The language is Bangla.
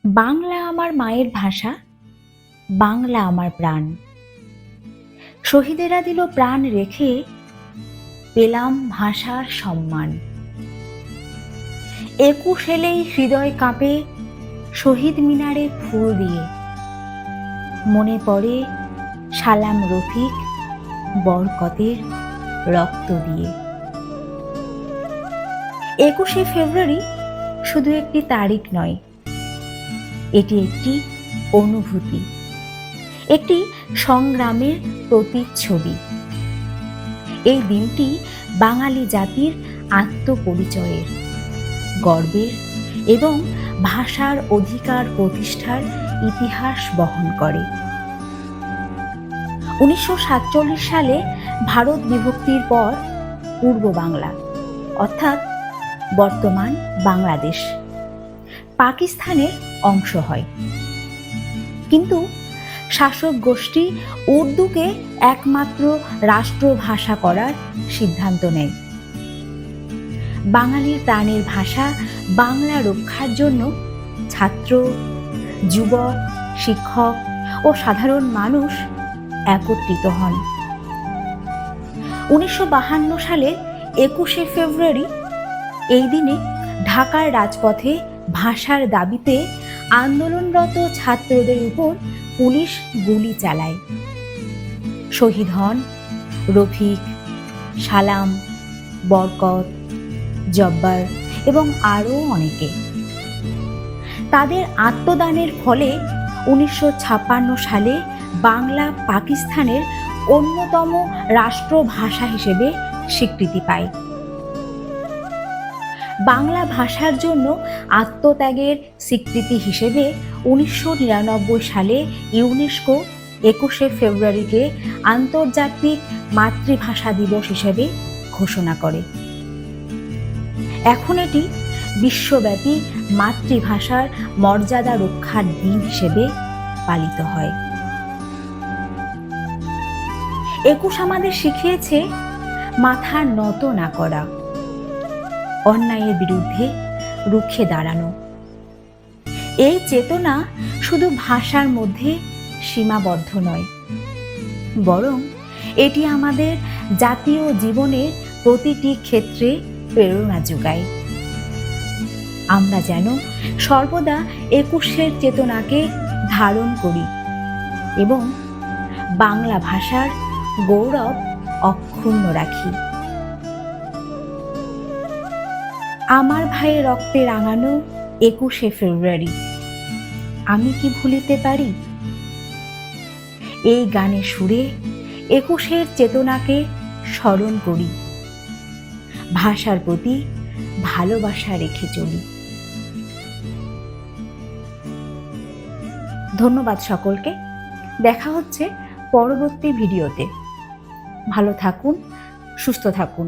বাংলা আমার মায়ের ভাষা, বাংলা আমার প্রাণ। শহীদেরা দিল প্রাণ রেখে, পেলাম ভাষার সম্মান। ২১ এলেই হৃদয় কাঁপে শহীদ মিনারে ফুল দিয়ে। মনে পড়ে সালাম রফিক, বরকতের রক্ত দিয়ে। ২১শে ফেব্রুয়ারি শুধু একটি তারিখ নয়, এটি একটি অনুভূতি, একটি সংগ্রামের প্রতিচ্ছবি। এই দিনটি বাঙালি জাতির আত্মপরিচয়ের, গর্বের এবং ভাষার অধিকার প্রতিষ্ঠার ইতিহাস বহন করে। ১৯৪৭ সালে ভারত বিভক্তির পর পূর্ব বাংলা অর্থাৎ বর্তমান বাংলাদেশ পাকিস্তানের অংশ হয়। কিন্তু শাসক গোষ্ঠী উর্দুকে একমাত্র রাষ্ট্রভাষা করার সিদ্ধান্ত নেয়। বাঙালির প্রাণের ভাষা বাংলা রক্ষার জন্য ছাত্র, যুবক, শিক্ষক ও সাধারণ মানুষ একত্রিত হন। ১৯৫২ সালে ২১শে ফেব্রুয়ারি এই দিনে ঢাকার রাজপথে ভাষার দাবিতে আন্দোলনরত ছাত্রদের উপর পুলিশ গুলি চালায়। শহীদ হন রফিক, সালাম, বরকত, জব্বার এবং আরও অনেকে। তাদের আত্মদানের ফলে ১৯৫৬ সালে বাংলা পাকিস্তানের অন্যতম রাষ্ট্রভাষা হিসেবে স্বীকৃতি পায়। বাংলা ভাষার জন্য আত্মত্যাগের স্বীকৃতি হিসেবে ১৯৯৯ সালে ইউনেস্কো ২১শে ফেব্রুয়ারিকে আন্তর্জাতিক মাতৃভাষা দিবস হিসেবে ঘোষণা করে। এখন এটি বিশ্বব্যাপী মাতৃভাষার মর্যাদা রক্ষার দিন হিসেবে পালিত হয়। ২১ আমাদের শিখিয়েছে মাথা নত না করা, অন্যায়ের বিরুদ্ধে রুখে দাঁড়ানো। এই চেতনা শুধু ভাষার মধ্যে সীমাবদ্ধ নয়, বরং এটি আমাদের জাতীয় জীবনের প্রতিটি ক্ষেত্রে প্রেরণা যোগায়। আমরা যেন সর্বদা ২১এর চেতনাকে ধারণ করি এবং বাংলা ভাষার গৌরব অক্ষুণ্ণ রাখি। আমার ভাইয়ের রক্তে রাঙানো ২১শে ফেব্রুয়ারি আমি কি ভুলিতে পারি? এই গানের সুরে ২১এর চেতনাকে স্মরণ করি, ভাষার প্রতি ভালোবাসা রেখে চলি। ধন্যবাদ সকলকে। দেখা হচ্ছে পরবর্তী ভিডিওতে। ভালো থাকুন, সুস্থ থাকুন।